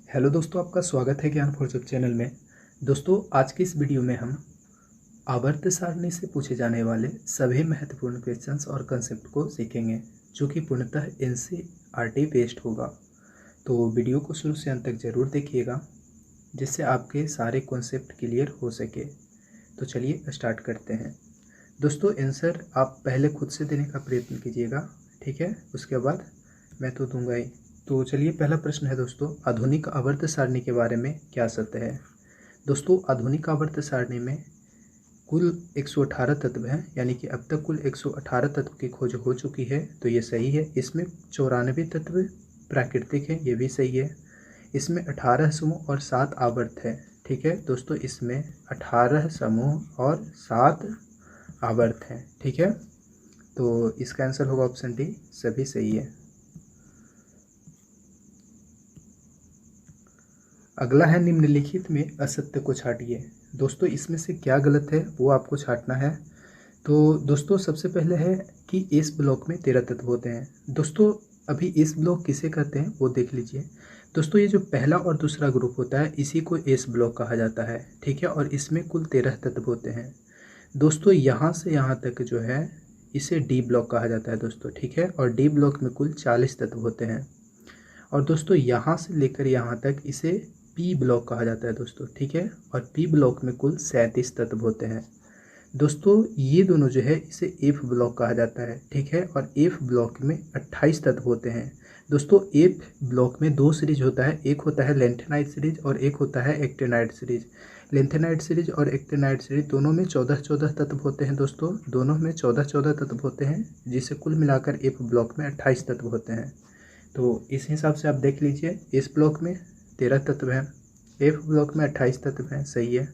Hello दोस्तों, आपका स्वागत है ज्ञान फॉर जॉब चैनल में। दोस्तों, आज की इस वीडियो में हम आवर्त सारणी से पूछे जाने वाले सभी महत्वपूर्ण क्वेश्चंस और कंसेप्ट को सीखेंगे, जो कि पूर्णतः एनसीईआरटी बेस्ड होगा। तो वीडियो को शुरू से अंत तक जरूर देखिएगा, जिससे आपके सारे कॉन्सेप्ट क्लियर हो सके। तो चलिए स्टार्ट करते हैं। दोस्तों, आंसर आप पहले खुद से देने का प्रयत्न कीजिएगा, ठीक है? उसके बाद मैं तो दूंगा ही। तो चलिए, पहला प्रश्न है दोस्तों, आधुनिक आवर्त सारणी के बारे में क्या सत्य है? दोस्तों, आधुनिक आवर्त सारणी में कुल 118 तत्व हैं, यानी कि अब तक कुल 118 तत्व की खोज हो चुकी है, तो ये सही है। इसमें 94 तत्व प्राकृतिक हैं, ये भी सही है। इसमें 18 समूह और 7 आवर्त है, ठीक है दोस्तों। इसमें 18 समूह और 7 आवर्त हैं, ठीक है। तो इसका आंसर होगा ऑप्शन डी, सभी सही है। अगला है, निम्नलिखित में असत्य को छांटिए। दोस्तों, इसमें से क्या गलत है वो आपको छांटना है। तो दोस्तों, सबसे पहले है कि इस ब्लॉक में 13 तत्व होते हैं। दोस्तों, अभी इस ब्लॉक किसे कहते हैं वो देख लीजिए। दोस्तों, ये जो पहला और दूसरा ग्रुप होता है, इसी को एस ब्लॉक कहा जाता है, ठीक है। और इसमें कुल 13 तत्व होते हैं। दोस्तों, यहाँ से यहाँ तक जो है, इसे डी ब्लॉक कहा जाता है दोस्तों, ठीक है। और डी ब्लॉक में कुल 40 तत्व होते हैं। और दोस्तों, यहाँ से लेकर यहाँ तक इसे पी ब्लॉक कहा जाता है दोस्तों, ठीक है। और पी ब्लॉक में कुल 37 तत्व होते हैं। दोस्तों, ये दोनों जो है, इसे एफ ब्लॉक कहा जाता है, ठीक है। और एफ ब्लॉक में 28 तत्व होते हैं। दोस्तों, एफ ब्लॉक में 2 सीरीज होता है, एक होता है लेंथेनाइड सीरीज और एक होता है एक्टिनाइड सीरीज। लेंथेनाइड सीरीज और एक्टिनाइड सीरीज दोनों में 14-14 तत्व होते हैं दोस्तों, दोनों में 14-14 तत्व होते हैं, जिसे कुल मिलाकर एफ ब्लॉक में 28 तत्व होते हैं। तो इस हिसाब से आप देख लीजिए, इस ब्लॉक में 13 तत्व हैं, एफ ब्लॉक में 28 तत्व हैं, सही है।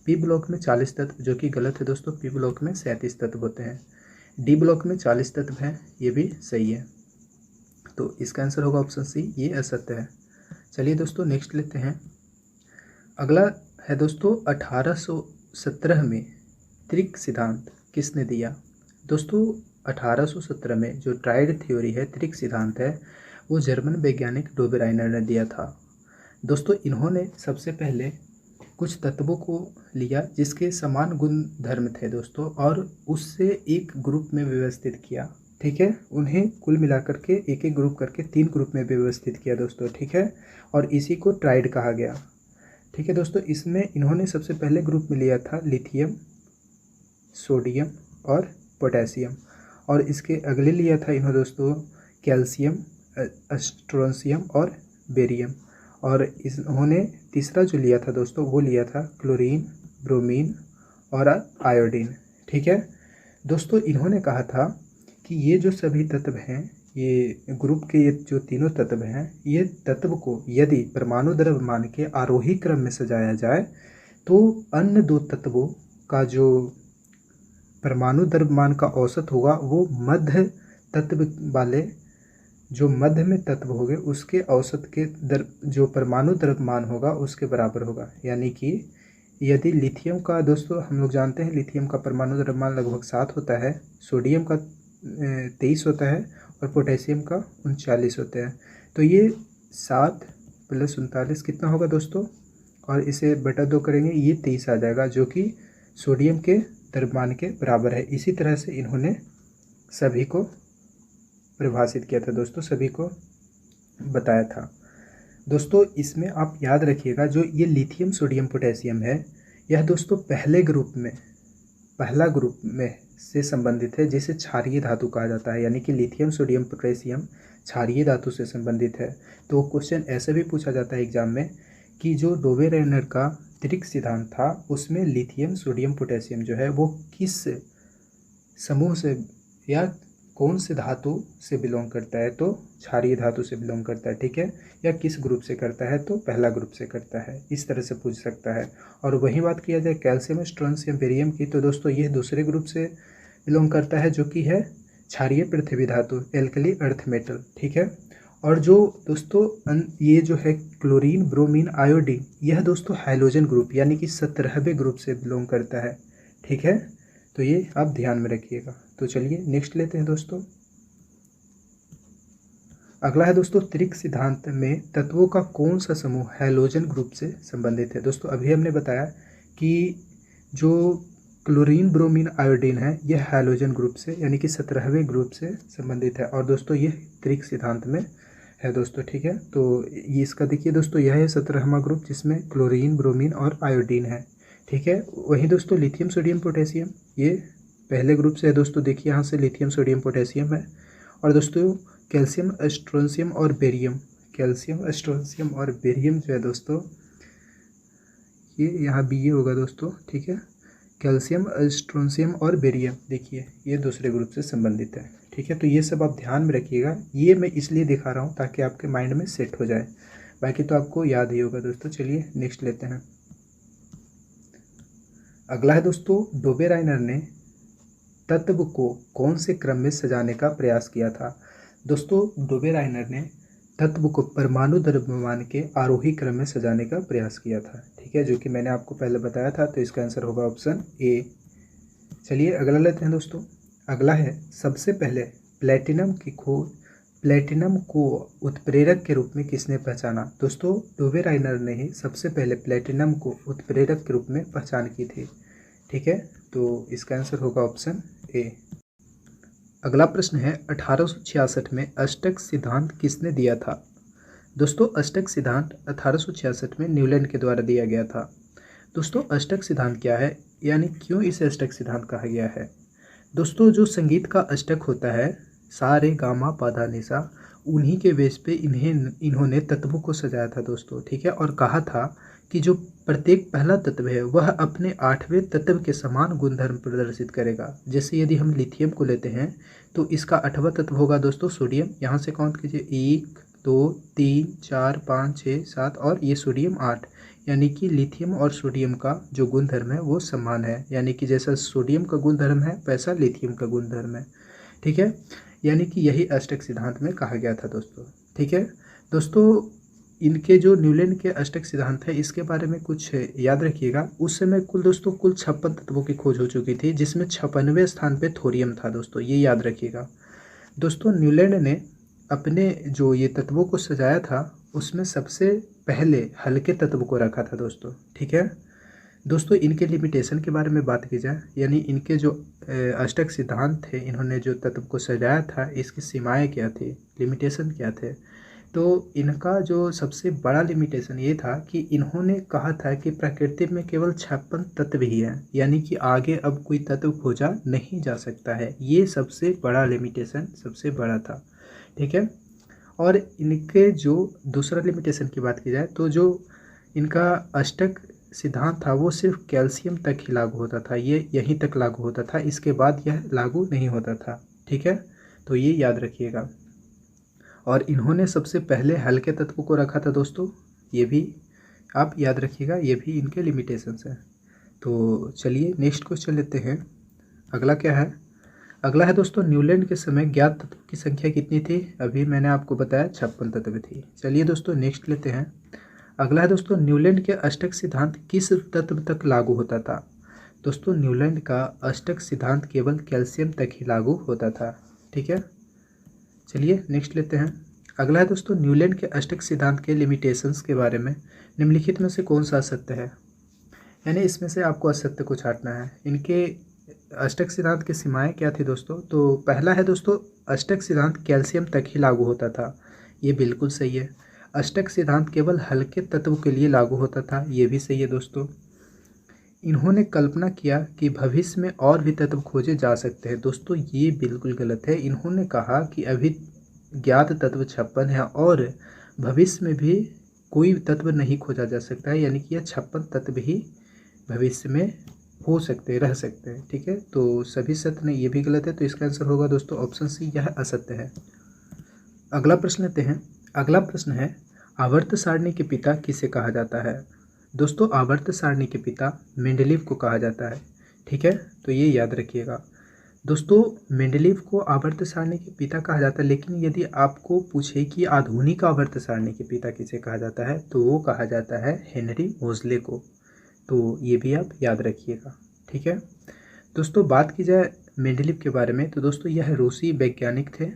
पी ब्लॉक में 40 तत्व, जो कि गलत है दोस्तों, पी ब्लॉक में 37 तत्व होते हैं। डी ब्लॉक में 40 तत्व हैं, ये भी सही है। तो इसका आंसर होगा ऑप्शन सी, ये असत्य है। चलिए दोस्तों, नेक्स्ट लेते हैं। अगला है दोस्तों, 1817 में त्रिक सिद्धांत किसने दिया? दोस्तों, 1817 में जो ट्राइड थ्योरी है, त्रिक सिद्धांत है, वो जर्मन वैज्ञानिक डोबेराइनर ने दिया था दोस्तों। इन्होंने सबसे पहले कुछ तत्वों को लिया जिसके समान गुण धर्म थे दोस्तों, और उससे एक ग्रुप में व्यवस्थित किया, ठीक है। उन्हें कुल मिलाकर के एक एक ग्रुप करके 3 ग्रुप में व्यवस्थित किया दोस्तों, ठीक है। और इसी को ट्राइड कहा गया, ठीक है दोस्तों। इसमें इन्होंने सबसे पहले ग्रुप में लिया था लिथियम, सोडियम और पोटेशियम। और इसके अगले लिया था इन्होंने दोस्तों कैल्शियम, स्ट्रोंशियम और बेरियम। और इन्होंने तीसरा जो लिया था दोस्तों, वो लिया था क्लोरीन, ब्रोमीन और आयोडीन, ठीक है दोस्तों। इन्होंने कहा था कि ये जो सभी तत्व हैं, ये ग्रुप के ये जो तीनों तत्व हैं, ये तत्व को यदि परमाणु द्रव्यमान के आरोही क्रम में सजाया जाए, तो अन्य 2 तत्वों का जो परमाणु द्रव्यमान का औसत होगा, वो मध्य तत्व वाले जो मध्य में तत्व होंगे, उसके औसत के जो परमाणु द्रव्यमान होगा उसके बराबर होगा। यानी कि यदि लिथियम का, दोस्तों हम लोग जानते हैं लिथियम का परमाणु द्रव्यमान लगभग 7 होता है, सोडियम का 23 होता है और पोटेशियम का 39 होता है। तो ये 7 + 39 कितना होगा दोस्तों? और इसे बटा 2 करेंगे, ये 23 आ जाएगा, जो कि सोडियम के द्रव्यमान के बराबर है। इसी तरह से इन्होंने सभी को परिभाषित किया था दोस्तों, सभी को बताया था दोस्तों। इसमें आप याद रखिएगा, जो ये लिथियम, सोडियम, पोटेशियम है, यह दोस्तों पहला ग्रुप में से संबंधित है, जिसे क्षारीय धातु कहा जाता है। यानी कि लिथियम, सोडियम, पोटेशियम क्षारीय धातु से संबंधित है। तो क्वेश्चन ऐसे भी पूछा जाता है एग्जाम में कि जो डोबेराइनर का त्रिक सिद्धांत था, उसमें लिथियम, सोडियम, पोटेशियम जो है, वो किस समूह से या कौन से धातु से बिलोंग करता है? तो क्षारीय धातु से बिलोंग करता है, ठीक है। या किस ग्रुप से करता है? तो पहला ग्रुप से करता है। इस तरह से पूछ सकता है। और वही बात किया जाए कैल्शियम, स्ट्रोंशियम, बेरियम की, तो दोस्तों ये दूसरे ग्रुप से बिलोंग करता है, जो कि है क्षारीय पृथ्वी धातु, एल्कली अर्थ मेटल, ठीक है। और जो दोस्तों ये जो है क्लोरीन, ब्रोमीन, आयोडीन, यह दोस्तों हाइड्रोजन ग्रुप यानी कि 17वें ग्रुप से बिलोंग करता है, ठीक है। तो ये आप ध्यान में रखिएगा। तो चलिए नेक्स्ट लेते हैं दोस्तों। अगला है दोस्तों, त्रिक सिद्धांत में तत्वों का कौन सा समूह हैलोजन ग्रुप से संबंधित है। दोस्तों अभी हमने बताया कि जो क्लोरीन ब्रोमीन आयोडीन है यह हैलोजन ग्रुप से यानी कि 17वें ग्रुप से संबंधित है और दोस्तों यह त्रिक सिद्धांत में है दोस्तों। ठीक है, तो ये इसका देखिए दोस्तों, यह है 17वां ग्रुप जिसमें क्लोरीन ब्रोमीन और आयोडीन है। ठीक है, वहीं दोस्तों लिथियम सोडियम पोटेशियम ये पहले ग्रुप से है दोस्तों। देखिए यहाँ से लिथियम सोडियम पोटेशियम है। और दोस्तों कैल्शियम स्ट्रोंशियम और बेरियम, कैल्शियम स्ट्रोंशियम और बेरियम जो है दोस्तों, ये यहाँ बी होगा दोस्तों। ठीक है, कैल्शियम स्ट्रोंशियम और बेरियम देखिए ये दूसरे ग्रुप से संबंधित है। ठीक है, तो ये सब आप ध्यान में रखिएगा। ये मैं इसलिए दिखा रहा हूँ ताकि आपके माइंड में सेट हो जाए, बाकी तो आपको याद ही होगा दोस्तों। चलिए नेक्स्ट लेते हैं। अगला है दोस्तों, डोबेराइनर ने तत्व को कौन से क्रम में सजाने का प्रयास किया था। दोस्तों डोबेराइनर ने तत्व को परमाणु द्रव्यमान के आरोही क्रम में सजाने का प्रयास किया था। ठीक है, जो कि मैंने आपको पहले बताया था, तो इसका आंसर होगा ऑप्शन ए। चलिए अगला लेते हैं दोस्तों। अगला है, सबसे पहले प्लेटिनम को उत्प्रेरक के रूप में किसने पहचाना। दोस्तों डोबेराइनर ने ही सबसे पहले प्लेटिनम को उत्प्रेरक के रूप में पहचान की थी। ठीक है, तो इसका आंसर होगा ऑप्शन ए। अगला प्रश्न है, 1866 में अष्टक सिद्धांत किसने दिया था। दोस्तों अष्टक सिद्धांत 1866 में न्यूलैंड के द्वारा दिया गया था। दोस्तों अष्टक सिद्धांत क्या है, यानी क्यों इसे अष्टक सिद्धांत कहा गया है। दोस्तों जो संगीत का अष्टक होता है, सा रे गा मा पा धा नि सा, उन्हीं के बेस पे इन्होंने तत्वों को सजाया था दोस्तों। ठीक है, और कहा था कि जो प्रत्येक पहला तत्व है वह अपने 8वें तत्व के समान गुणधर्म प्रदर्शित करेगा। जैसे यदि हम लिथियम को लेते हैं तो इसका 8वां तत्व होगा दोस्तों सोडियम। यहाँ से काउंट कीजिए 1 2 3 4 5 6 7 और ये सोडियम 8, यानी कि लिथियम और सोडियम का जो गुणधर्म है वो समान है, यानी कि जैसा सोडियम का गुणधर्म है वैसा लिथियम का गुणधर्म है। ठीक है, यानी कि यही अष्टक सिद्धांत में कहा गया था दोस्तों। ठीक है दोस्तों, इनके जो न्यूलैंड के अष्टक सिद्धांत है इसके बारे में कुछ याद रखिएगा। उस समय कुल 56 तत्वों की खोज हो चुकी थी, जिसमें 56वें स्थान पे थोरियम था दोस्तों, ये याद रखिएगा। दोस्तों न्यूलैंड ने अपने जो ये तत्वों को सजाया था उसमें सबसे पहले हल्के तत्व को रखा था दोस्तों। ठीक है दोस्तों, इनके लिमिटेशन के बारे में बात की जाए, यानी इनके जो अष्टक सिद्धांत थे, इन्होंने जो तत्व को सजाया था इसकी सीमाएं क्या थी, लिमिटेशन क्या थे। तो इनका जो सबसे बड़ा लिमिटेशन ये था कि इन्होंने कहा था कि प्रकृति में केवल 56 तत्व ही हैं, यानी कि आगे अब कोई तत्व खोजा नहीं जा सकता है। ये सबसे बड़ा लिमिटेशन सबसे बड़ा था। ठीक है, और इनके जो दूसरा लिमिटेशन की बात की जाए तो जो इनका अष्टक सिद्धांत था वो सिर्फ कैल्शियम तक ही लागू होता था, ये यहीं तक लागू होता था, इसके बाद यह लागू नहीं होता था। ठीक है, तो ये याद रखिएगा। और इन्होंने सबसे पहले हल्के तत्व को रखा था दोस्तों, ये भी आप याद रखिएगा, ये भी इनके लिमिटेशंस हैं। तो चलिए नेक्स्ट क्वेश्चन लेते हैं। अगला क्या है, अगला है दोस्तों, न्यूलैंड के समय ज्ञात तत्वों की संख्या कितनी थी। अभी मैंने आपको बताया 56 तत्व थी। चलिए दोस्तों नेक्स्ट लेते हैं। अगला है दोस्तों, न्यूलैंड के अष्टक सिद्धांत किस तत्व तक लागू होता था। दोस्तों न्यूलैंड का अष्टक सिद्धांत केवल कैल्शियम तक ही लागू होता था। ठीक है, चलिए नेक्स्ट लेते हैं। अगला है दोस्तों, न्यूलैंड के अष्टक सिद्धांत के लिमिटेशंस के बारे में निम्नलिखित में से कौन सा असत्य है, यानी इसमें से आपको असत्य को छांटना है। इनके अष्टक सिद्धांत की सीमाएं क्या थी दोस्तों। तो पहला है दोस्तों, अष्टक सिद्धांत कैल्शियम तक ही लागू होता था, ये बिल्कुल सही है। अष्टक सिद्धांत केवल हल्के तत्व के लिए लागू होता था, ये भी सही है दोस्तों। इन्होंने कल्पना किया कि भविष्य में और भी तत्व खोजे जा सकते हैं, दोस्तों ये बिल्कुल गलत है। इन्होंने कहा कि अभी ज्ञात तत्व 56 है और भविष्य में भी कोई तत्व नहीं खोजा जा सकता है, यानी कि यह 56 तत्व ही भविष्य में हो सकते रह सकते हैं। ठीक है, तो सभी सत्य नहीं, ये भी गलत है, तो इसका आंसर होगा दोस्तों ऑप्शन सी, यह असत्य है। अगला प्रश्न लेते हैं। अगला प्रश्न है, आवर्त सारणी के पिता किसे कहा जाता है। दोस्तों आवर्त सारणी के पिता मेंडलीव को कहा जाता है। ठीक है, तो ये याद रखिएगा दोस्तों, मेंडलीव को आवर्त सारणी के पिता कहा जाता है, लेकिन यदि आपको पूछे कि आधुनिक आवर्त सारणी के पिता किसे कहा जाता है तो वो कहा जाता है हेनरी मोज़ले को, तो ये भी आप याद रखिएगा। ठीक है दोस्तों, बात की जाए मेंडलीव के बारे में तो दोस्तों यह रूसी वैज्ञानिक थे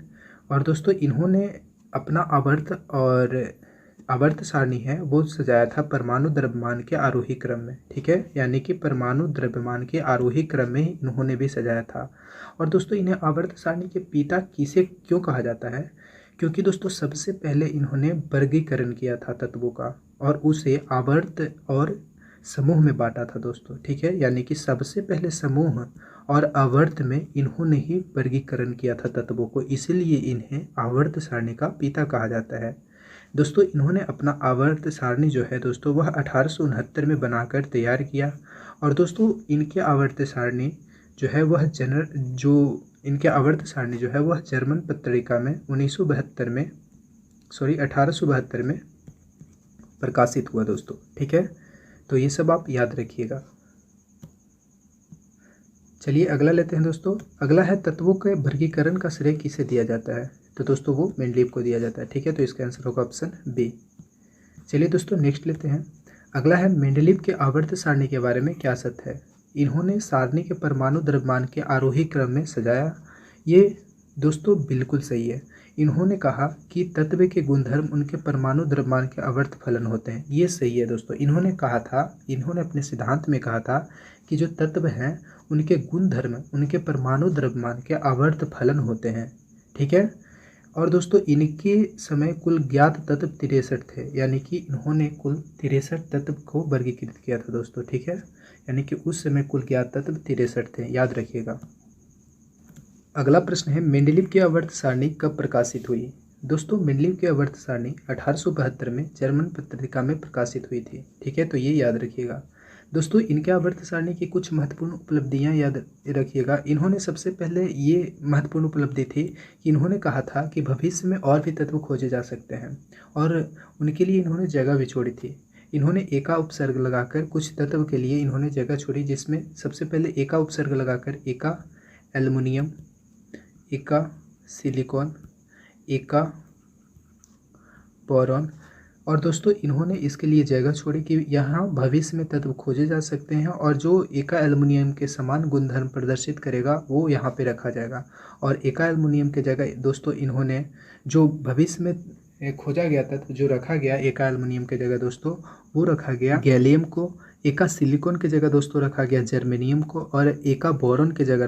और दोस्तों इन्होंने अपना आवर्त सारणी है वो सजाया था परमाणु द्रव्यमान के आरोही क्रम में। ठीक है, यानी कि परमाणु द्रव्यमान के आरोही क्रम में इन्होंने भी सजाया था। और दोस्तों इन्हें आवर्त सारणी के पिता किसे क्यों कहा जाता है? क्योंकि दोस्तों सबसे पहले इन्होंने वर्गीकरण किया था तत्वों का और उसे आवर्त और समूह में बांटा था दोस्तों। ठीक है, यानी कि सबसे पहले समूह और आवर्त में इन्होंने ही वर्गीकरण किया था तत्वों को, इसीलिए इन्हें आवर्त सारणी का पिता कहा जाता है। दोस्तों इन्होंने अपना आवर्त सारणी जो है दोस्तों वह 1869 में बनाकर तैयार किया। और दोस्तों इनके आवर्त सारणी जो है वह जर्मन पत्रिका में 1872 में प्रकाशित हुआ दोस्तों। ठीक है, तो ये सब आप याद रखिएगा। चलिए अगला लेते हैं दोस्तों। अगला है तत्वों के वर्गीकरण का श्रेय किसे दिया जाता है? तो दोस्तों वो मेंडलीव को दिया जाता है। ठीक है, तो इसका आंसर होगा ऑप्शन बी। चलिए दोस्तों नेक्स्ट लेते हैं। अगला है मेंडलीव के आवर्त सारणी के बारे में क्या सत्य है? इन्होंने सारणी के परमाणु द्रव्यमान के आरोही क्रम में सजाया। ये दोस्तों बिल्कुल सही है। इन्होंने कहा कि तत्व के गुणधर्म उनके परमाणु द्रव्यमान के आवर्त फलन होते हैं। ये सही है दोस्तों। इन्होंने अपने सिद्धांत में कहा था कि जो तत्व हैं उनके गुणधर्म उनके परमाणु द्रव्यमान के आवर्त फलन होते हैं। ठीक है, और दोस्तों इनके समय कुल ज्ञात तत्व 63 थे, यानी कि इन्होंने कुल 63 तत्व को वर्गीकृत किया था दोस्तों। ठीक है, यानी कि उस समय कुल ज्ञात तत्व 63 थे, याद रखिएगा। अगला प्रश्न है मेंडलीव की आवर्त सारणी कब प्रकाशित हुई? दोस्तों मेंडलीव की आवर्त सारणी 1872 में जर्मन पत्रिका में प्रकाशित हुई थी। ठीक है, तो ये याद रखिएगा। दोस्तों इनके आवर्त सारणी की कुछ महत्वपूर्ण उपलब्धियां याद रखिएगा। इन्होंने सबसे पहले ये महत्वपूर्ण उपलब्धि थी कि इन्होंने कहा था कि भविष्य में और भी तत्व खोजे जा सकते हैं और उनके लिए इन्होंने जगह भी छोड़ी थी। इन्होंने एका उपसर्ग लगाकर कुछ तत्व के लिए इन्होंने जगह छोड़ी, जिसमें सबसे पहले एका उपसर्ग लगाकर एका एल्युमिनियम, एका सिलिकॉन, एका बोरॉन। और दोस्तों इन्होंने इसके लिए जगह छोड़ी कि यहाँ भविष्य में तत्व खोजे जा सकते हैं और जो एका एल्युमिनियम के समान गुणधर्म प्रदर्शित करेगा वो यहाँ पे रखा जाएगा। और एका एल्युमिनियम के जगह दोस्तों इन्होंने जो भविष्य में खोजा गया तत्व जो रखा गया एका एल्युमिनियम के जगह दोस्तों वो रखा गया गैलियम को, एका सिलिकॉन के जगह दोस्तों रखा गया जर्मेनियम को और एका बोरॉन के जगह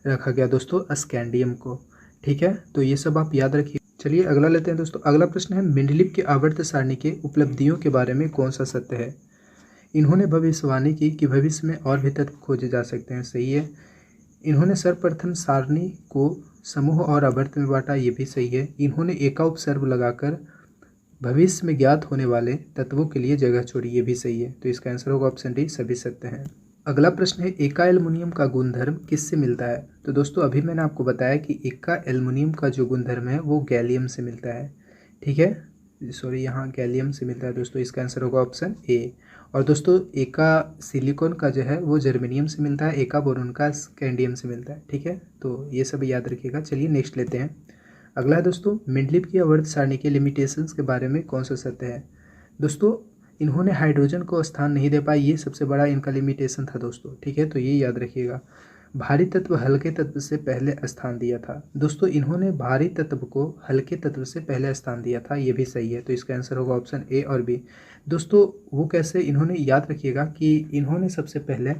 रखा गया दोस्तों स्कैंडियम को। ठीक है, तो ये सब आप याद रखिए। चलिए अगला लेते हैं दोस्तों। अगला प्रश्न है मेंडलीव के आवर्त सारणी के उपलब्धियों के बारे में कौन सा सत्य है? इन्होंने भविष्यवाणी की कि भविष्य में और भी तत्व खोजे जा सकते हैं। सही है। इन्होंने सर्वप्रथम सारणी को समूह और आवर्त में बांटा। ये भी सही है। इन्होंने एका उपसर्ग लगाकर भविष्य में ज्ञात होने वाले तत्वों के लिए जगह छोड़ी। ये भी सही है। तो इसका आंसर होगा ऑप्शन डी, सभी सत्य हैं। अगला प्रश्न है एका एल्युमिनियम का गुणधर्म किससे मिलता है? तो दोस्तों अभी मैंने आपको बताया कि एका एल्युमिनियम का जो गुणधर्म है वो गैलियम से मिलता है। ठीक है, सॉरी यहाँ गैलियम से मिलता है दोस्तों। इसका आंसर होगा ऑप्शन ए। और दोस्तों एका सिलिकॉन का जो है वो जर्मेनियम से मिलता है, एका बोरॉन का स्कैंडियम से मिलता है। ठीक है, तो ये सब याद रखिएगा। चलिए नेक्स्ट लेते हैं। अगला है दोस्तों मेंडलीव की आवर्त सारणी के लिमिटेशंस के बारे में कौन सा सत्य है? दोस्तों इन्होंने हाइड्रोजन को स्थान नहीं दे पाए, ये सबसे बड़ा इनका लिमिटेशन था दोस्तों। ठीक है, तो ये याद रखिएगा। भारी तत्व हल्के तत्व से पहले स्थान दिया था। दोस्तों इन्होंने भारी तत्व को हल्के तत्व से पहले स्थान दिया था। ये भी सही है। तो इसका आंसर होगा ऑप्शन ए और बी। दोस्तों वो कैसे, इन्होंने याद रखिएगा कि इन्होंने सबसे पहले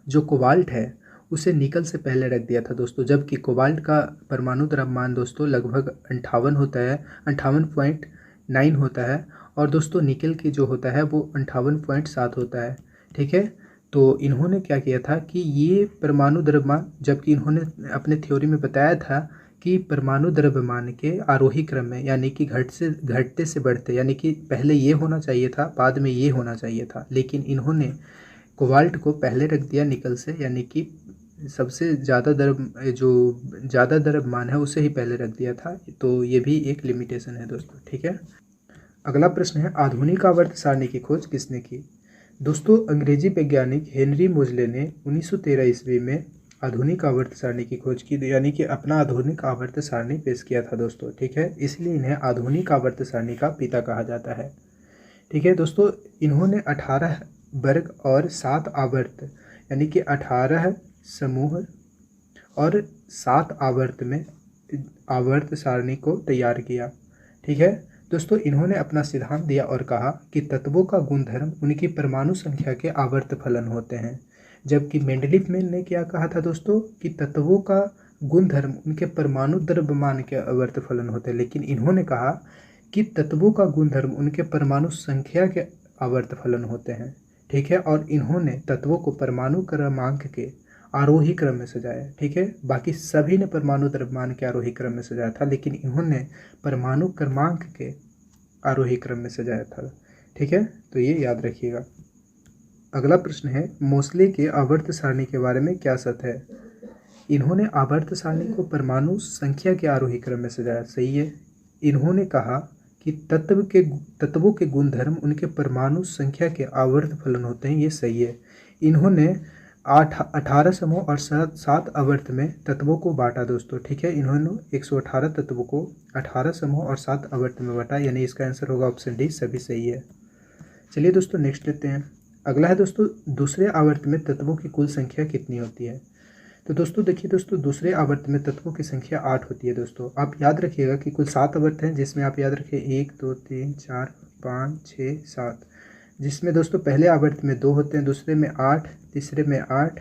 जो कोबाल्ट है उसे निकल से पहले रख दिया था दोस्तों, जबकि कोबाल्ट का परमाणु द्रव्यमान दोस्तों लगभग 58 होता है, 58.9 होता है। और दोस्तों निकल की जो होता है वो 58.7 होता है। ठीक है, तो इन्होंने क्या किया था कि ये परमाणु द्रव्यमान, जबकि इन्होंने अपने थ्योरी में बताया था कि परमाणु द्रव्यमान के आरोही क्रम में, यानी कि घटते से बढ़ते, यानी कि पहले ये होना चाहिए था बाद में ये होना चाहिए था, लेकिन इन्होंने कोबाल्ट को पहले रख दिया निकल से, यानी कि सबसे ज़्यादा द्रव्यमान है उसे ही पहले रख दिया था। तो ये भी एक लिमिटेशन है दोस्तों। ठीक है, अगला प्रश्न है आधुनिक आवर्त सारणी की खोज किसने की? दोस्तों अंग्रेजी वैज्ञानिक हेनरी मोजले ने 1913 ईस्वी में आधुनिक आवर्त सारणी की खोज की, यानी कि अपना आधुनिक आवर्त सारणी पेश किया था दोस्तों। ठीक है, इसलिए इन्हें आधुनिक आवर्त सारणी का पिता कहा जाता है। ठीक है दोस्तों, इन्होंने 18 वर्ग और 7 आवर्त, यानी कि 18 समूह और 7 आवर्त में आवर्त सारणी को तैयार किया। ठीक है दोस्तों, इन्होंने अपना सिद्धांत दिया और कहा कि तत्वों का गुणधर्म उनकी परमाणु संख्या के आवर्त फलन होते हैं। जबकि मेंडलीव ने क्या कहा था दोस्तों कि तत्वों का गुणधर्म उनके परमाणु द्रव्यमान के आवर्त फलन होते हैं, लेकिन इन्होंने कहा कि तत्वों का गुणधर्म उनके परमाणु संख्या के आवर्त फलन होते हैं। ठीक है, और इन्होंने तत्वों को परमाणु क्रमांक के आरोही क्रम में सजाया। ठीक है, बाकी सभी ने परमाणु द्रव्यमान के आरोही क्रम में सजाया था, लेकिन इन्होंने परमाणु क्रमांक के आरोही क्रम में सजाया था। ठीक है, तो ये याद रखिएगा। अगला प्रश्न है, मोसले के आवर्त सारणी के बारे में क्या सत्य है? इन्होंने आवर्त सारणी को परमाणु संख्या के आरोही क्रम में सजाया। सही है। इन्होंने कहा कि तत्वों के गुणधर्म उनके परमाणु संख्या के आवर्त फलन होते हैं। ये सही है। इन्होंने 18 समूह और 7 आवर्त में तत्वों को बांटा दोस्तों। ठीक है, इन्होंने 118 तत्वों को 18 समूह और 7 आवर्त में बांटा, यानी इसका आंसर होगा ऑप्शन डी, सभी सही है। चलिए दोस्तों नेक्स्ट लेते हैं। अगला है दोस्तों, दूसरे आवर्त में तत्वों की कुल संख्या कितनी होती है? तो दोस्तों देखिए दोस्तों, दूसरे आवर्त में तत्वों की संख्या 8 होती है दोस्तों। आप याद रखिएगा कि कुल 7 आवर्त हैं, जिसमें आप याद रखिए 1 2 3 4 5 6 7, जिसमें दोस्तों पहले आवर्त में 2 होते हैं, दूसरे में 8, तीसरे में 8,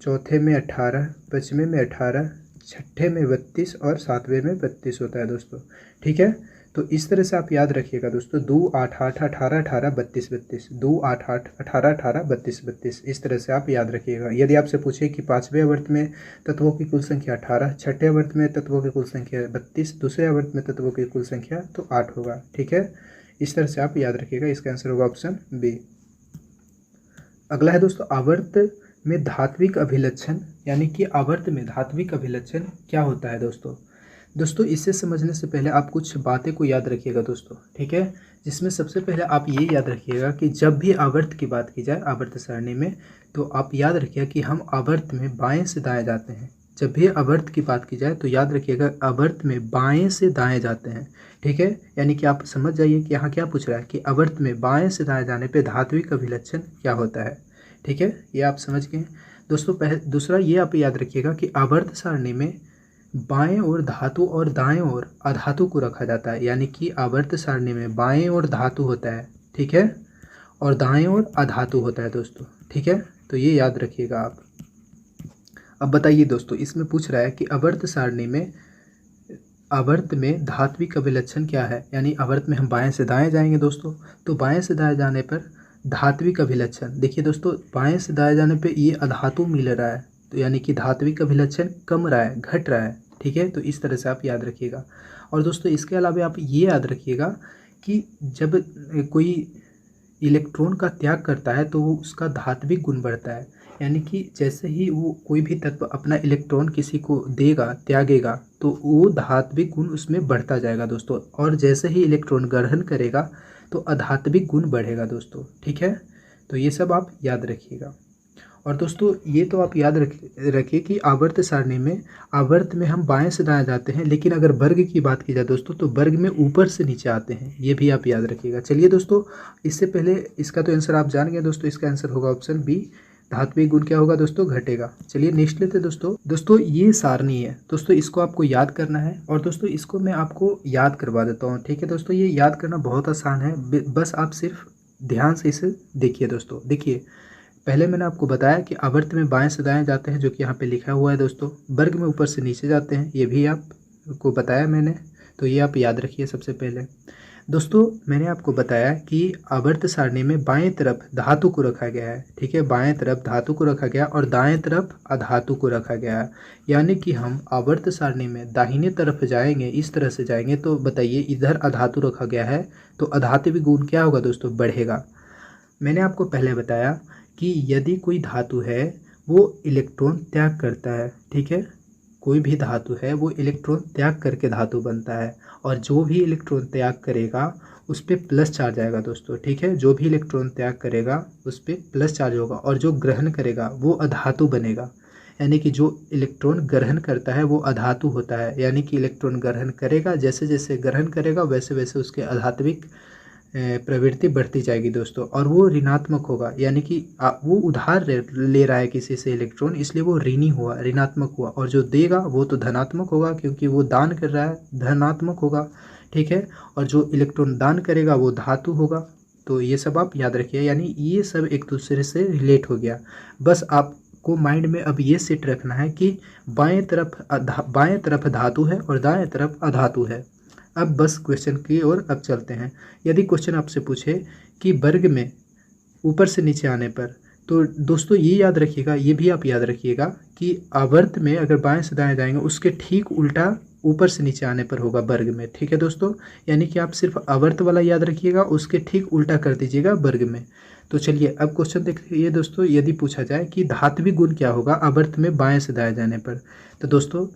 चौथे में 18, पाँचवें में 18, छठे में 32 और सातवें में 32 होता है दोस्तों। ठीक है, तो इस तरह से आप याद रखिएगा दोस्तों, 2 8 8 18 18 32 32, 2 8 8 18 18 32 32, इस तरह से आप याद रखिएगा। यदि आपसे पूछे कि 5वें आवर्त में तत्वों की कुल संख्या 18, छठे आवर्त में तत्वों की कुल संख्या 32, दूसरे आवर्त में तत्वों की कुल संख्या तो 8 होगा। ठीक है, इस तरह से आप याद रखिएगा। इसका आंसर होगा ऑप्शन बी। अगला है दोस्तों, आवर्त में धात्विक अभिलक्षण, यानी कि आवर्त में धात्विक अभिलक्षण क्या होता है दोस्तों? दोस्तों इसे समझने से पहले आप कुछ बातें को याद रखिएगा दोस्तों। ठीक है, जिसमें सबसे पहले आप ये याद रखिएगा कि जब भी आवर्त की बात की जाए आवर्त सारणी में, तो आप याद रखिएगा कि हम आवर्त में बाएं से दाएं जाते हैं। जब भी आवर्त की बात की जाए तो याद रखिएगा आवर्त में बाएं से दाएं जाते हैं। ठीक है, यानी कि आप समझ जाइए कि यहाँ क्या पूछ रहा है कि आवर्त में बाएं से दाएं जाने पे धात्विक अभिलक्षण क्या होता है। ठीक है, ये आप समझ गए दोस्तों। दूसरा ये आप याद रखिएगा कि आवर्त सारणी में बाएं ओर धातु और दाएं ओर अधातु को रखा जाता है, यानी कि आवर्त सारणी में बाएं ओर धातु होता है। ठीक है, और दाएं ओर अधातु होता है दोस्तों। ठीक है, तो ये याद रखिएगा आप। अब बताइए दोस्तों, इसमें पूछ रहा है कि आवर्त सारणी में आवर्त में धात्विक अभिलक्षण क्या है, यानी आवर्त में हम बाएं से दाएं जाएंगे दोस्तों, तो बाएं से दाएं जाने पर धात्विक अभिलक्षण, देखिए दोस्तों बाएं से दाएं जाने पे ये अधातु मिल रहा है, तो यानी कि धात्विक अभिलक्षण कम रहा है, घट रहा है। ठीक है, तो इस तरह से आप याद रखिएगा। और दोस्तों इसके अलावा आप ये याद रखिएगा कि जब कोई इलेक्ट्रॉन का त्याग करता है तो वो उसका धात्विक गुण बढ़ता है, यानी कि जैसे ही वो कोई भी तत्व अपना इलेक्ट्रॉन किसी को देगा, त्यागेगा, तो वो धात्विक गुण उसमें बढ़ता जाएगा दोस्तों। और जैसे ही इलेक्ट्रॉन ग्रहण करेगा तो अधात्विक गुण बढ़ेगा दोस्तों। ठीक है, तो ये सब आप याद रखिएगा। और दोस्तों ये तो आप याद रखिए कि आवर्त सारणी में आवर्त में हम बाएं से दाएं जाते हैं, लेकिन अगर वर्ग की बात की जाए दोस्तों तो वर्ग में ऊपर से नीचे आते हैं, ये भी आप याद रखिएगा। चलिए दोस्तों, इससे पहले इसका तो आंसर आप जान गए दोस्तों, इसका आंसर होगा ऑप्शन बी, धात्विक गुण क्या होगा दोस्तों, घटेगा। चलिए नेक्स्ट लेते दोस्तों ये सारणी है दोस्तों, इसको आपको याद करना है। और दोस्तों इसको मैं आपको याद करवा देता हूँ। ठीक है दोस्तों, ये याद करना बहुत आसान है, बस आप सिर्फ ध्यान से इसे देखिए दोस्तों। देखिए, पहले मैंने आपको बताया कि आवर्त में बाएं से दाएं जाते हैं, जो कि यहाँ पे लिखा हुआ है दोस्तों। वर्ग में ऊपर से नीचे जाते हैं, ये भी आपको बताया मैंने, तो ये आप याद रखिए। सबसे पहले दोस्तों मैंने आपको बताया कि आवर्त सारणी में बाएं तरफ धातु को रखा गया है। ठीक है, बाएं तरफ धातु को रखा गया और दाएं तरफ अधातु को रखा गया है, यानी कि हम आवर्त सारणी में दाहिने तरफ जाएंगे, इस तरह से जाएंगे, तो बताइए इधर अधातु रखा गया है तो अधात्विक गुण क्या होगा दोस्तों, बढ़ेगा। मैंने आपको पहले बताया कि यदि कोई धातु है वो इलेक्ट्रॉन त्याग करता है, ठीक है, कोई भी धातु है वो इलेक्ट्रॉन त्याग करके धातु बनता है, और जो भी इलेक्ट्रॉन त्याग करेगा उस पर प्लस चार्ज आएगा दोस्तों। ठीक है, जो भी इलेक्ट्रॉन त्याग करेगा उस पर प्लस चार्ज होगा, और जो ग्रहण करेगा वो अधातु बनेगा, यानी कि जो इलेक्ट्रॉन ग्रहण करता है वो अधातु होता है, यानी कि इलेक्ट्रॉन ग्रहण करेगा, जैसे जैसे ग्रहण करेगा वैसे वैसे उसके अधात्विक प्रवृत्ति बढ़ती जाएगी दोस्तों, और वो ऋणात्मक होगा, यानी कि वो उधार ले रहा है किसी से इलेक्ट्रॉन, इसलिए वो ऋणी हुआ, ऋणात्मक हुआ। और जो देगा वो तो धनात्मक होगा, क्योंकि वो दान कर रहा है, धनात्मक होगा, ठीक है। और जो इलेक्ट्रॉन दान करेगा वो धातु होगा। तो ये सब आप याद रखिए, यानी ये सब एक दूसरे से रिलेट हो गया। बस आपको माइंड में अब ये सेट रखना है कि बाएं तरफ धातु है और दाएं तरफ अधातु है। अब बस क्वेश्चन की ओर अब चलते हैं। यदि क्वेश्चन आपसे पूछे कि वर्ग में ऊपर से नीचे आने पर, तो दोस्तों ये याद रखिएगा, ये भी आप याद रखिएगा कि आवर्त में अगर बाएं से दाएं जाएंगे उसके ठीक उल्टा ऊपर से नीचे आने पर होगा वर्ग में, ठीक है दोस्तों। यानी कि आप सिर्फ आवर्त वाला याद रखिएगा, उसके ठीक उल्टा कर दीजिएगा वर्ग में। तो चलिए अब क्वेश्चन देखिए दोस्तों, यदि पूछा जाए कि धात्विक गुण क्या होगा आवर्त में बाएं से दाएं जाने पर, तो दोस्तों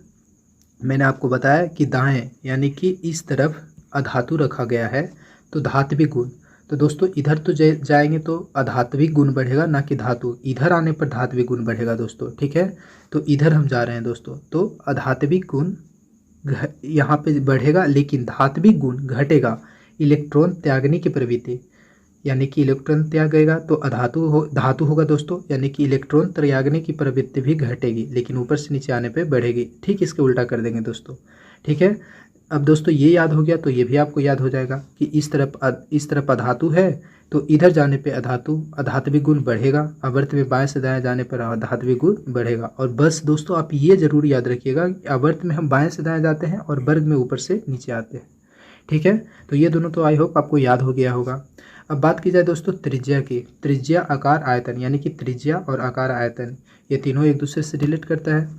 मैंने आपको बताया कि दाएं यानी कि इस तरफ अधातु रखा गया है, तो धात्विक गुण। तो दोस्तों इधर तो जाएंगे तो अधात्विक गुण बढ़ेगा, ना कि धातु। इधर आने पर धात्विक गुण बढ़ेगा दोस्तों, ठीक है। तो इधर हम जा रहे हैं दोस्तों, तो अधात्विक गुण यहाँ पे बढ़ेगा, लेकिन धात्विक गुण घटेगा। इलेक्ट्रॉन त्यागने की प्रवृत्ति, यानी कि इलेक्ट्रॉन त्यागेगा तो धातु होगा दोस्तों, यानी कि इलेक्ट्रॉन त्यागने की प्रवृत्ति भी घटेगी, लेकिन ऊपर से नीचे आने पे बढ़ेगी। ठीक इसके उल्टा कर देंगे दोस्तों, ठीक है। अब दोस्तों ये याद हो गया, तो ये भी आपको याद हो जाएगा कि इस तरफ अधातु है, तो इधर जाने पे अधात्विक गुण बढ़ेगा। आवर्त में बाएं से दाएं जाने पर अधात्विक गुण बढ़ेगा। और बस दोस्तों आप ये जरूर याद रखिएगा कि आवर्त में हम बाएं से दाएं जाते हैं और वर्ग में ऊपर से नीचे आते हैं, ठीक है। तो ये दोनों तो आई होप आपको याद हो गया होगा। अब बात की जाए दोस्तों त्रिज्या की, त्रिज्या आकार आयतन, यानी कि त्रिज्या और आकार आयतन ये तीनों एक दूसरे से रिलेट करता है।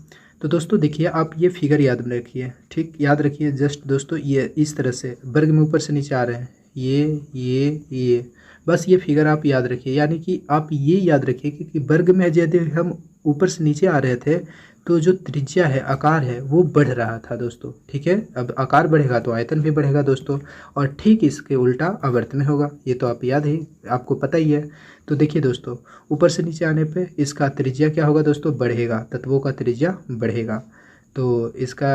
तो दोस्तों देखिए, आप ये फिगर याद रखिए, ठीक याद रखिए। जस्ट दोस्तों ये इस तरह से वर्ग में ऊपर से नीचे आ रहे हैं, ये बस ये फिगर आप याद रखिए। यानी कि आप ये याद रखिए कि वर्ग में यदि हम ऊपर से नीचे आ रहे थे तो जो त्रिज्या है, आकार है, वो बढ़ रहा था दोस्तों, ठीक है। अब आकार बढ़ेगा तो आयतन भी बढ़ेगा दोस्तों, और ठीक इसके उल्टा आवर्त में होगा। ये तो आप याद ही, आपको पता ही है। तो देखिए दोस्तों, ऊपर से नीचे आने पे इसका त्रिज्या क्या होगा दोस्तों, बढ़ेगा, तत्वों का त्रिज्या बढ़ेगा। तो इसका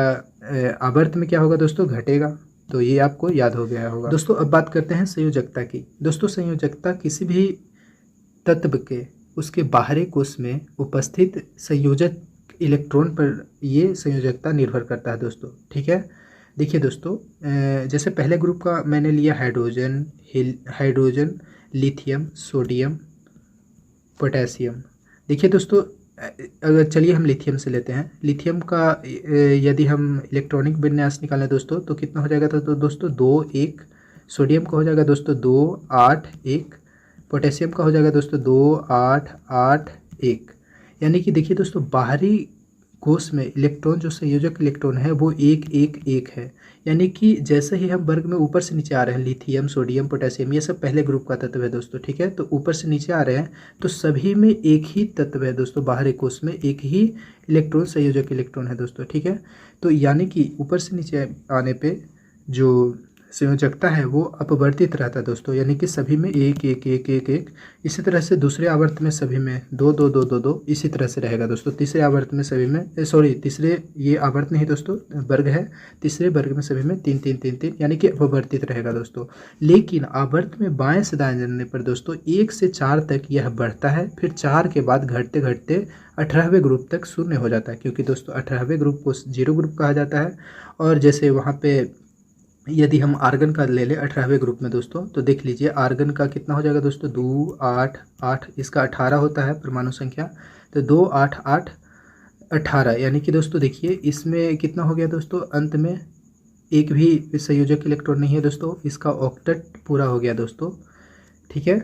आवर्त में क्या होगा दोस्तों, घटेगा। तो ये आपको याद हो गया होगा दोस्तों। अब बात करते हैं संयोजकता की। दोस्तों संयोजकता किसी भी तत्व के उसके बाहरी कोश में उपस्थित संयोजक इलेक्ट्रॉन पर ये संयोजकता निर्भर करता है दोस्तों, ठीक है। देखिए दोस्तों, जैसे पहले ग्रुप का मैंने लिया हाइड्रोजन, लिथियम, सोडियम, पोटेशियम। देखिए दोस्तों, अगर चलिए हम लिथियम से लेते हैं। लिथियम का यदि हम इलेक्ट्रॉनिक विन्यास निकालें दोस्तों तो कितना हो जाएगा, तो दोस्तों 2 1। सोडियम का हो जाएगा दोस्तों 2 8 1। पोटेशियम का हो जाएगा दोस्तों 2 8 8 1। यानी कि देखिए दोस्तों, बाहरी कोश में इलेक्ट्रॉन जो संयोजक इलेक्ट्रॉन है वो 1 1 1 है। यानी कि जैसे ही हम वर्ग में ऊपर से नीचे आ रहे हैं, लिथियम, सोडियम, पोटेशियम, ये सब पहले ग्रुप का तत्व है दोस्तों, ठीक है। तो ऊपर से नीचे आ रहे हैं तो सभी में एक ही तत्व है दोस्तों, बाहरी कोश में एक ही इलेक्ट्रॉन संयोजक इलेक्ट्रॉन है दोस्तों, ठीक है। तो यानी कि ऊपर से नीचे आने पर जो संयोजकता है वो अपवर्तित रहता है दोस्तों, यानी कि सभी में 1 1 1 1 1। इसी तरह से दूसरे आवर्त में सभी में 2 2 2 2 2 इसी तरह से रहेगा दोस्तों। तीसरे आवर्त में सभी में तीसरे ये आवर्त नहीं दोस्तों, वर्ग है, तीसरे वर्ग में सभी में 3 3 3 3, यानी कि अपवर्तित रहेगा दोस्तों। लेकिन आवर्त में बाएं से दाएं जाने पर दोस्तों 1 से 4 तक यह बढ़ता है, फिर 4 के बाद घटते घटते 18वें ग्रुप तक शून्य हो जाता है, क्योंकि दोस्तों 18वें ग्रुप को 0 ग्रुप कहा जाता है। और जैसे वहाँ पे यदि हम आर्गन का ले लें 18वें ग्रुप में दोस्तों, तो देख लीजिए आर्गन का कितना हो जाएगा दोस्तों, 2 8 8, इसका 18 होता है परमाणु संख्या। तो 2 8 8 18, यानी कि दोस्तों देखिए इसमें कितना हो गया दोस्तों, अंत में एक भी संयोजक इलेक्ट्रॉन नहीं है दोस्तों, इसका ऑक्टेट पूरा हो गया दोस्तों, ठीक है।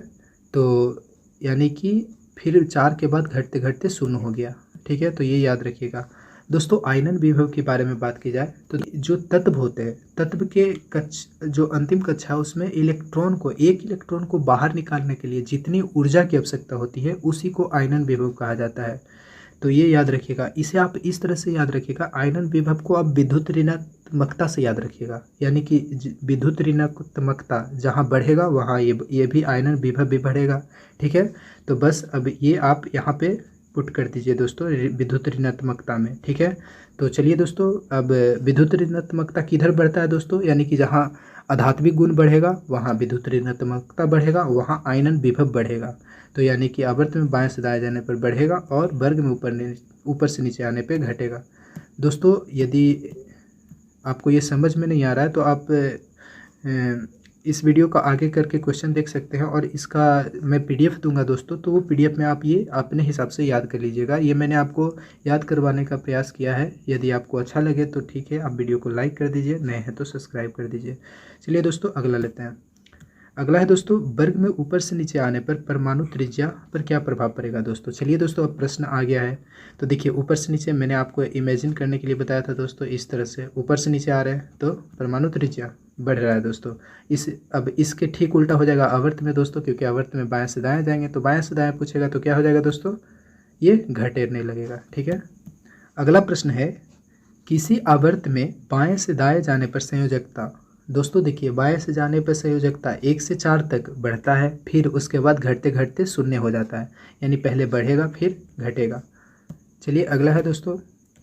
तो यानी कि फिर 4 के बाद घटते घटते शून्य हो गया, ठीक है। तो ये याद रखिएगा दोस्तों। आयनन विभव के बारे में बात की जाए तो जो तत्व होते हैं, तत्व के जो अंतिम कक्षा है उसमें एक इलेक्ट्रॉन को बाहर निकालने के लिए जितनी ऊर्जा की आवश्यकता होती है उसी को आयनन विभव कहा जाता है। तो ये याद रखिएगा। इसे आप इस तरह से याद रखिएगा, आयनन विभव को आप विद्युत ऋणात्मकता से याद रखिएगा, यानी कि विद्युत ऋणात्मकता जहाँ बढ़ेगा वहाँ ये भी आयनन विभव भी बढ़ेगा, ठीक है। तो बस अब ये आप यहाँ पे पुट कर दीजिए दोस्तों विद्युत ऋणात्मकता में, ठीक है। तो चलिए दोस्तों, अब विद्युत ऋणात्मकता किधर बढ़ता है दोस्तों, यानी कि जहाँ आध्यात्मिक गुण बढ़ेगा वहाँ विद्युत ऋणात्मकता बढ़ेगा, वहाँ आयनन विभव बढ़ेगा। तो यानी कि आवर्त में बाएं से दाएं जाने पर बढ़ेगा और वर्ग में ऊपर से नीचे आने पर घटेगा। दोस्तों यदि आपको ये समझ में नहीं आ रहा है तो आप इस वीडियो का आगे करके क्वेश्चन देख सकते हैं और इसका मैं पीडीएफ दूंगा दोस्तों, तो वो पीडीएफ में आप ये अपने हिसाब से याद कर लीजिएगा। ये मैंने आपको याद करवाने का प्रयास किया है। यदि आपको अच्छा लगे तो ठीक है, आप वीडियो को लाइक कर दीजिए, नए हैं तो सब्सक्राइब कर दीजिए। चलिए दोस्तों अगला लेते हैं। अगला है दोस्तों, वर्ग में ऊपर से नीचे आने पर परमाणु त्रिज्या पर क्या प्रभाव पड़ेगा दोस्तों। चलिए दोस्तों अब प्रश्न आ गया है। तो देखिए ऊपर से नीचे मैंने आपको इमेजिन करने के लिए बताया था दोस्तों, इस तरह से ऊपर से नीचे आ रहे हैं तो परमाणु त्रिज्या बढ़ रहा है दोस्तों। अब इसके ठीक उल्टा हो जाएगा आवर्त में दोस्तों, क्योंकि आवर्त में बाएं से दाएं जाएंगे तो बाएं से दाएं पूछेगा तो क्या हो जाएगा दोस्तों, ये घटेरने लगेगा। ठीक है, अगला प्रश्न है, किसी आवर्त में बाएं से दाएं जाने पर संयोजकता। दोस्तों देखिए बाएं से जाने पर संयोजकता 1 से 4 तक बढ़ता है, फिर उसके बाद घटते घटते शून्य हो जाता है, यानी पहले बढ़ेगा फिर घटेगा। चलिए अगला है दोस्तों,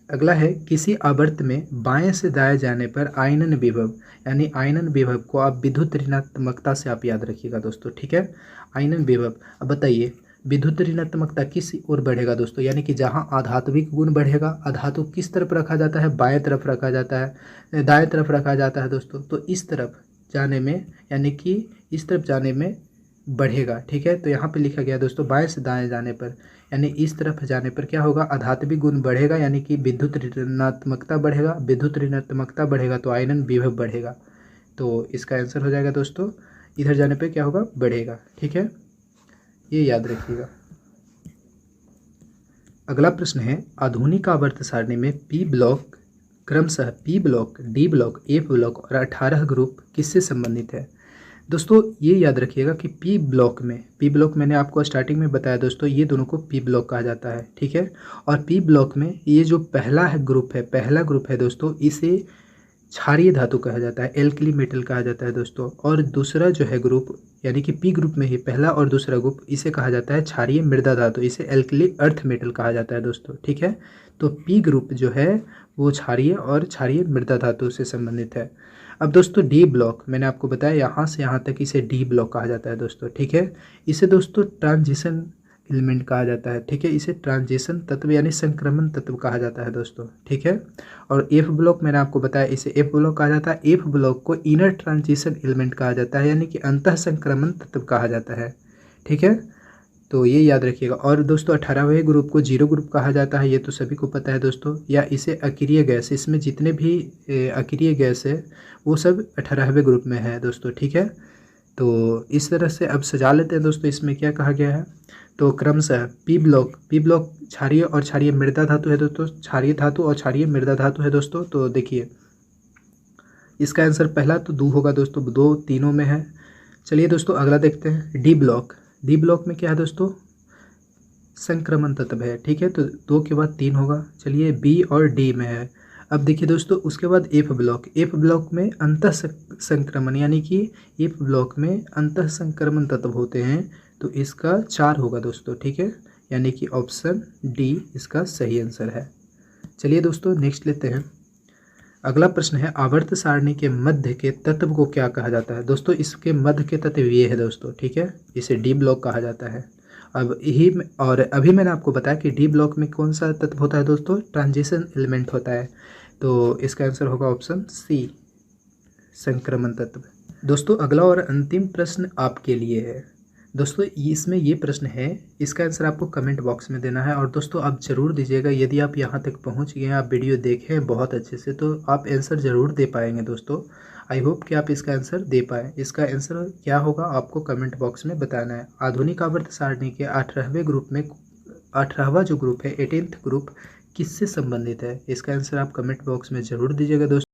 अगला है, किसी आवर्त में बाएं से दाएं जाने पर आयनन विभव, यानी आयनन विभव को आप विद्युत ऋणात्मकता से आप याद रखिएगा दोस्तों। ठीक है, आयनन विभव। अब बताइए विद्युत ऋणात्मकता किस ओर बढ़ेगा दोस्तों, यानी कि जहाँ आधात्विक गुण बढ़ेगा, अधातु किस तरफ रखा जाता है, बाएं तरफ रखा जाता है, दाएं तरफ रखा जाता है दोस्तों। तो इस तरफ जाने में, यानी कि इस तरफ जाने में बढ़ेगा। ठीक है, तो यहाँ पे लिखा गया दोस्तों बाएं से दाएं जाने पर, यानी इस तरफ जाने पर क्या होगा, आधात्मिक गुण बढ़ेगा, यानी कि विद्युत ऋणात्मकता बढ़ेगा, विद्युत ऋणात्मकता बढ़ेगा तो आयनन विभव बढ़ेगा। तो इसका आंसर हो जाएगा दोस्तों, इधर जाने पर क्या होगा, बढ़ेगा। ठीक है, ये याद रखिएगा। अगला प्रश्न है, आधुनिक आवर्त सारणी में पी ब्लॉक क्रमशः P block, D block, F block और 18 ग्रुप किससे संबंधित है। दोस्तों ये याद रखिएगा कि पी ब्लॉक मैंने आपको स्टार्टिंग में बताया दोस्तों, ये दोनों को पी ब्लॉक कहा जाता है। ठीक है, और पी ब्लॉक में ये जो पहला ग्रुप है दोस्तों, इसे क्षारीय धातु कहा जाता है, एल्कली मेटल कहा जाता है दोस्तों। और दूसरा जो है ग्रुप, यानी कि पी ग्रुप में ही पहला और दूसरा ग्रुप, इसे कहा जाता है क्षारीय मृदा धातु, इसे एल्कली अर्थ मेटल कहा जाता है दोस्तों। ठीक है, तो पी ग्रुप जो है वो क्षारीय और क्षारीय मृदा धातु से संबंधित है। अब दोस्तों डी ब्लॉक मैंने आपको बताया, यहाँ से यहाँ तक इसे डी ब्लॉक कहा जाता है दोस्तों। ठीक है, इसे दोस्तों ट्रांजिशन एलिमेंट कहा जाता है। ठीक है, इसे ट्रांजिशन तत्व यानी संक्रमण तत्व कहा जाता है दोस्तों। ठीक है, और एफ ब्लॉक मैंने आपको बताया, इसे एफ ब्लॉक कहा जाता है। एफ ब्लॉक को इनर ट्रांजिशन एलिमेंट कहा जाता है, यानी कि अंतः संक्रमण तत्व कहा जाता है। ठीक है, तो ये याद रखिएगा। और दोस्तों 18वें ग्रुप को जीरो ग्रुप कहा जाता है, ये तो सभी को पता है दोस्तों। या इसे अक्रिय गैस, इसमें जितने भी अक्रिय गैस है वो सब 18वें ग्रुप में है दोस्तों। ठीक है, तो इस तरह से अब सजा लेते हैं दोस्तों, इसमें क्या कहा गया है। तो क्रमशः पी ब्लॉक क्षारीय और क्षारीय मृदा धातु है दोस्तों, क्षारीय धातु और क्षारीय मृदा धातु है दोस्तों। तो देखिए इसका आंसर पहला तो दो होगा दोस्तों, दो तीनों में है। चलिए दोस्तों अगला देखते हैं, डी ब्लॉक में क्या है दोस्तों, संक्रमण तत्व है। ठीक है, तो 2 के बाद 3 होगा। चलिए बी और डी में है। अब देखिए दोस्तों उसके बाद एफ ब्लॉक में अंतः संक्रमण, यानी कि एफ ब्लॉक में अंतः संक्रमण तत्व होते हैं, तो इसका 4 होगा दोस्तों। ठीक है, यानी कि ऑप्शन डी इसका सही आंसर है। चलिए दोस्तों नेक्स्ट लेते हैं। अगला प्रश्न है, आवर्त सारणी के मध्य के तत्व को क्या कहा जाता है दोस्तों। इसके मध्य के तत्व ये है दोस्तों। ठीक है, इसे डी ब्लॉक कहा जाता है। अभी मैंने आपको बताया कि डी ब्लॉक में कौन सा तत्व होता है दोस्तों, ट्रांजिशन एलिमेंट होता है। तो इसका आंसर होगा ऑप्शन सी, संक्रमण तत्व। दोस्तों अगला और अंतिम प्रश्न आपके लिए है दोस्तों, इसमें ये प्रश्न है, इसका आंसर आपको कमेंट बॉक्स में देना है। और दोस्तों आप ज़रूर दीजिएगा, यदि आप यहाँ तक पहुँच गए हैं, आप वीडियो देखे हैं बहुत अच्छे से, तो आप आंसर ज़रूर दे पाएंगे दोस्तों। आई होप कि आप इसका आंसर दे पाएँ। इसका आंसर क्या होगा आपको कमेंट बॉक्स में बताना है। आधुनिक आवर्त सारणी के 18वें ग्रुप में 18वां जो ग्रुप है, 18th ग्रुप, किससे संबंधित है। इसका आंसर आप कमेंट बॉक्स में ज़रूर दीजिएगा दोस्तों।